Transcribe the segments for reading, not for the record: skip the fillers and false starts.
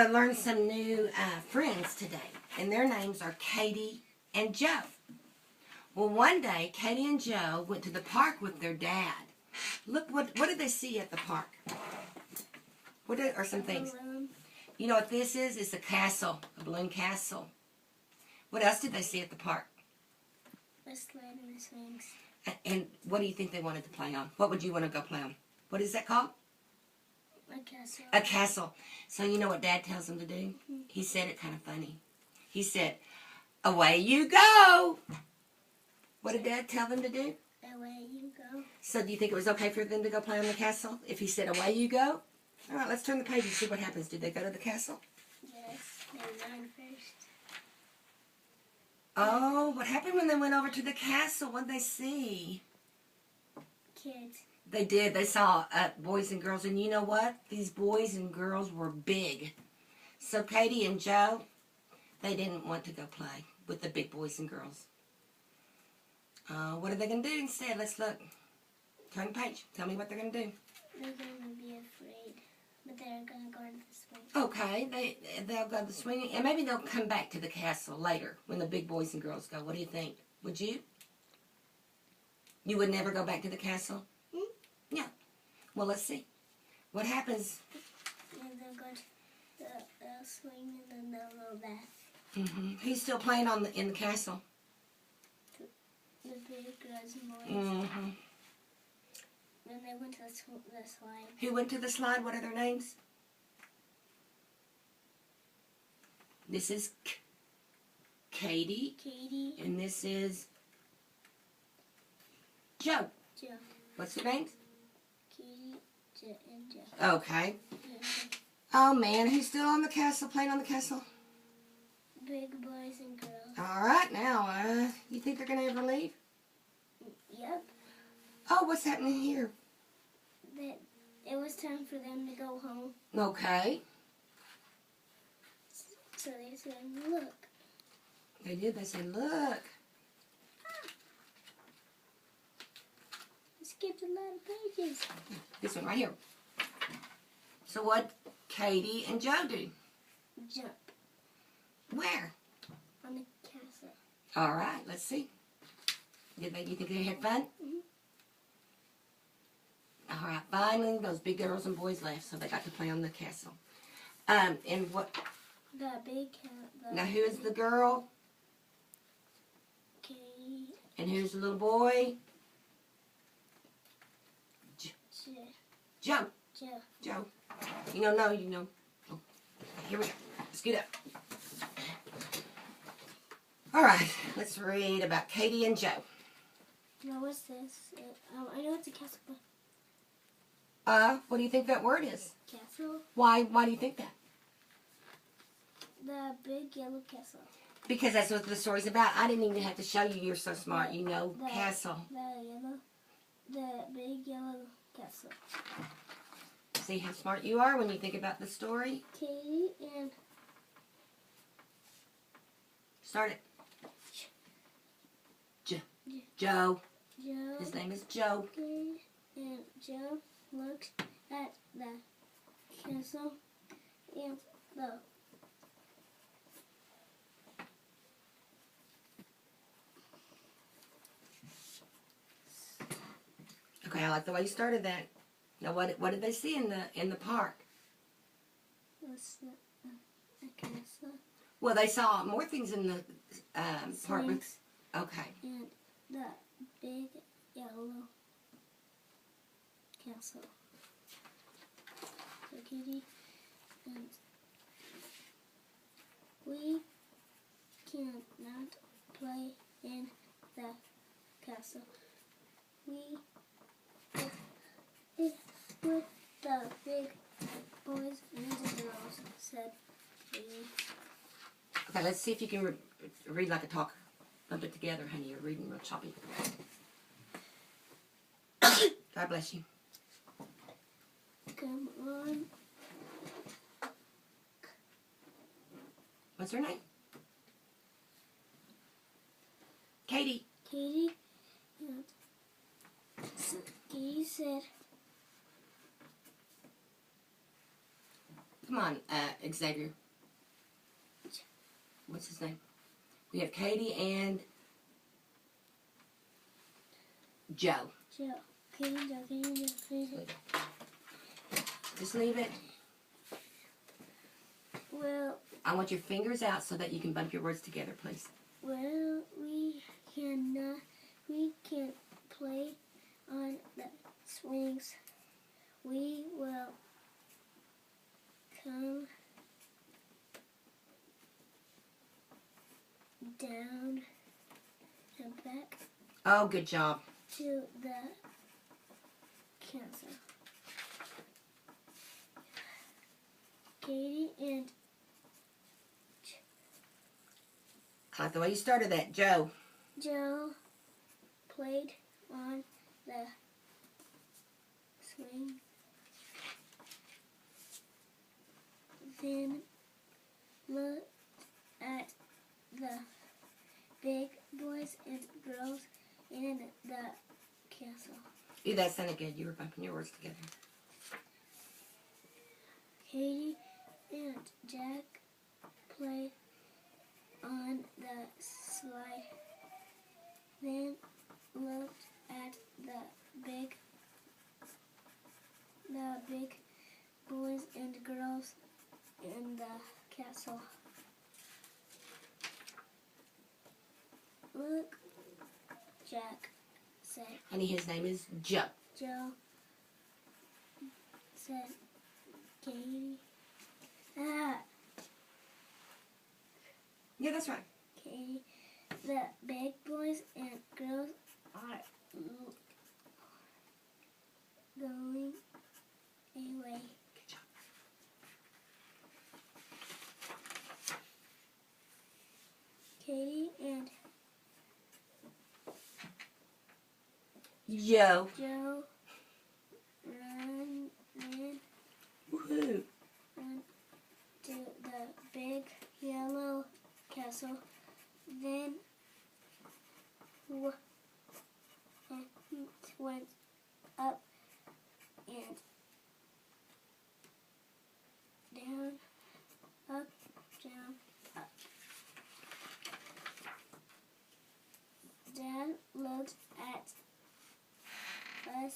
to learn some new friends today, and their names are Katie and Joe. Well, one day, Katie and Joe went to the park with their dad. Look, what did they see at the park? What are some things? Balloon. You know what this is? It's a castle, a balloon castle. What else did they see at the park? A slide and the swings. And what do you think they wanted to play on? What would you want to go play on? What is that called? A castle. A castle. So you know what Dad tells them to do? He said it kind of funny. He said, away you go. What did Dad tell them to do? Away you go. So do you think it was okay for them to go play on the castle if he said, away you go? All right, let's turn the page and see what happens. Did they go to the castle? Yes, they ran first. Oh, what happened when they went over to the castle? What did they see? Kids. They did. They saw boys and girls. And you know what? These boys and girls were big. So Katie and Joe, they didn't want to go play with the big boys and girls. What are they going to do instead? Let's look. Turn the page. Tell me what they're going to do. They're going to be afraid, but they're going to go into the swing. Okay, they'll go to the swinging. And maybe they'll come back to the castle later when the big boys and girls go. What do you think? Would you? You would never go back to the castle? Yeah. Well, let's see. What happens? And they'll go to the swing and then they'll go back. Who's still playing in the castle? The big girls and boys. Then they went to the slide. Who went to the slide? What are their names? This is Katie. Katie. And this is Joe. Joe. What's your names? Katie, Joe, and Joe. Okay. Oh, man. Who's still on the castle, playing on the castle? Big boys and girls. All right. Now, you think they're going to ever leave? Yep. Oh, what's happening here? That it was time for them to go home. Okay. So they said, look. They did. They said, look. We skipped a lot of pages. This one right here. So what Katie and Joe do? Jump Where? on the castle. All right. Let's see. You think they had fun? All right. Finally, those big girls and boys left, so they got to play on the castle. And what? The big Now, who is the girl? Katie. And who's the little boy? Joe. Joe. Joe. You know. Oh, here we go. Scoot up. All right. Let's read about Katie and Joe. Now, what's this? I know it's a castle. What do you think that word is? Castle? Why do you think that? The big yellow castle. Because that's what the story's about. I didn't even have to show you. You're so smart. You know castle. The big yellow castle. See how smart you are when you think about the story? Katie and... Start it. Joe. Joe. His name is Joe. Katie and Joe looked at the castle and the... Okay, I like the way you started that. Now, what did they see in the park? What's the castle? Well, they saw more things in the park. Swings. Okay. And the big yellow castle. So Katie and we cannot play in the castle. We with the big boys and the girls, said we. Okay, let's see if you can read like a talker. Lump it together, honey. You're reading real choppy. God bless you. Come on. What's her name? Katie. Katie. And Katie said, Come on. Xavier. What's his name? We have Katie and Joe. Joe. Katie and Joe. Katie and Joe. Katie and Joe. Just leave it. Well, I want your fingers out so that you can bump your words together, please. well, we can't play on the swings. We will come down and back Oh, good job. to the castle. Katie and I like the way you started that, Joe. Joe played on the swing. Then looked at the big boys and girls in the castle. Ooh, that sounded good. You were bumping your words together. Katie and Jack played on the slide. Then looked at the big boys and girls in the castle. Look, Jack said. Honey, his name is Joe. Joe said, Katie. Ah, Yeah, that's right. Katie. The big boys and girls are going away. Good job. Katie and Joe. Joe ran Woohoo. to the big yellow castle. Then went up and down, up, down, up. Dad looked at us,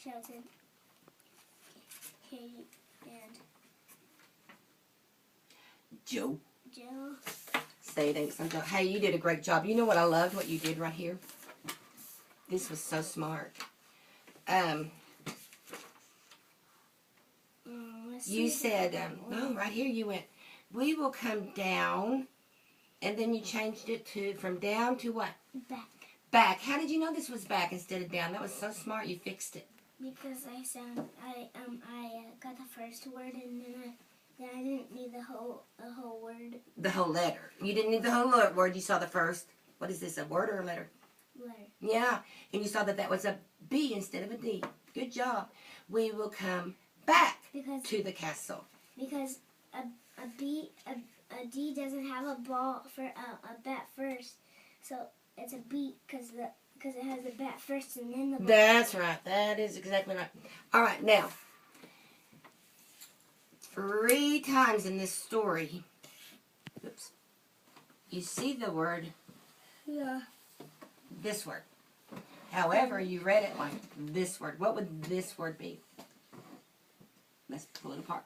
shouted Katie and Joe. Joe. Say thanks, Joe. Hey, you did a great job. You know what I loved? What you did right here? This was so smart. You said, no, right here you went, we will come down, and then you changed it to, from down to what? Back. Back. How did you know this was back instead of down? That was so smart. You fixed it. Because I got the first word and then I didn't need the whole word. The whole letter. You didn't need the whole word. You saw the first. What is this, a word or a letter? Letter. Yeah. And you saw that that was a B instead of a D. Good job. We will come back to the castle. Because a D doesn't have a ball for a bat first, so it's a B because it has the bat first and then the ball. That's right. That is exactly right. All right, now 3 times in this story, oops, you see the word, Yeah. this word. However, you read it like this word. What would this word be? Let's pull it apart.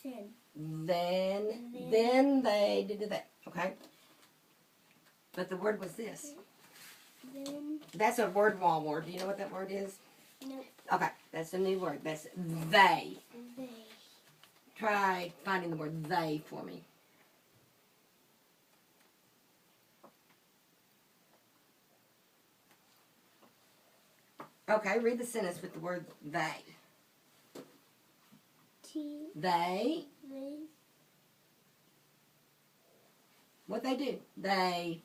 Thin. Then they did that. Okay? But the word was this. Then. That's a word wall word. Do you know what that word is? Nope. Okay, that's a new word. That's they. They. Try finding the word they for me. Okay, read the sentence with the word they. T. They. They. What they do? They.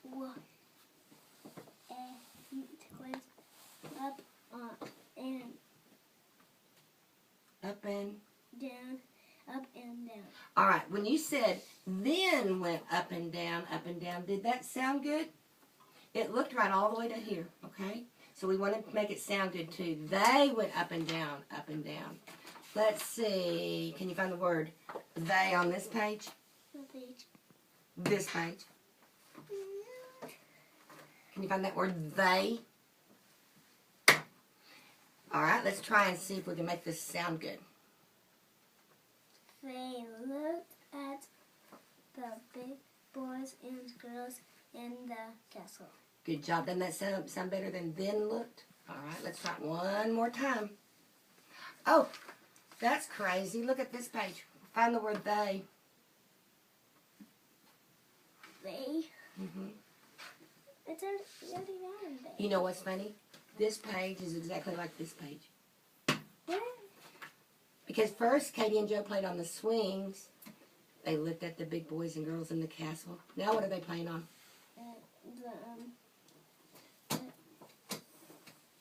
Went up and Up and. down, up and down. All right, when you said then went up and down, did that sound good? It looked right all the way to here, okay? So we want to make it sound good too. They went up and down, up and down. Let's see. Can you find the word they on this page? What page? This page. Can you find that word they? All right, let's try and see if we can make this sound good. They looked at the big boys and girls in the castle. Good job. Doesn't that sound better than then looked? All right, let's try it one more time. Oh, that's crazy. Look at this page. Find the word they. They? Mm-hmm. It's already wrong there. You know what's funny? This page is exactly like this page. What? Because first, Katie and Joe played on the swings. They looked at the big boys and girls in the castle. Now what are they playing on?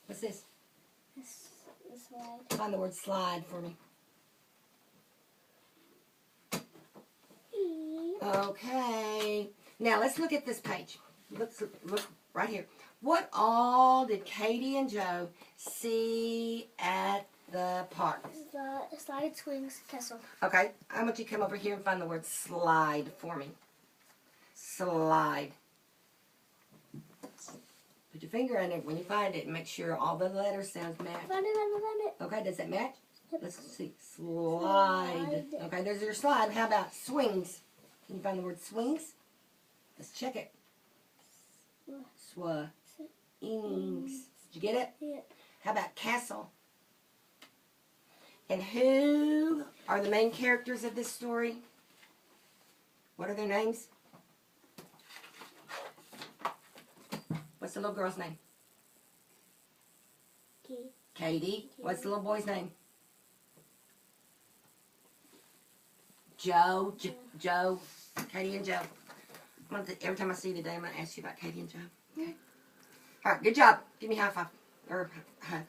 What's this? The slide. Find the word slide for me. Okay. Now let's look at this page. Let's look right here. What all did Katie and Joe see at the park? The slide swings castle. Okay, I want you to come over here and find the word slide for me. Slide. Put your finger on it when you find it and make sure all the letter sounds match. Found it. Okay, does that match? Yep. Let's see. Slide. Okay, there's your slide. How about swings? Can you find the word swings? Let's check it. Swings. Did you get it? Yeah. How about castle? And who are the main characters of this story? What are their names? What's the little girl's name? Katie. What's the little boy's name? Joe. Joe. Katie and Joe. Every time I see you today, I'm going to ask you about Katie and Joe. Okay. All right, good job. Give me a high five. Or high.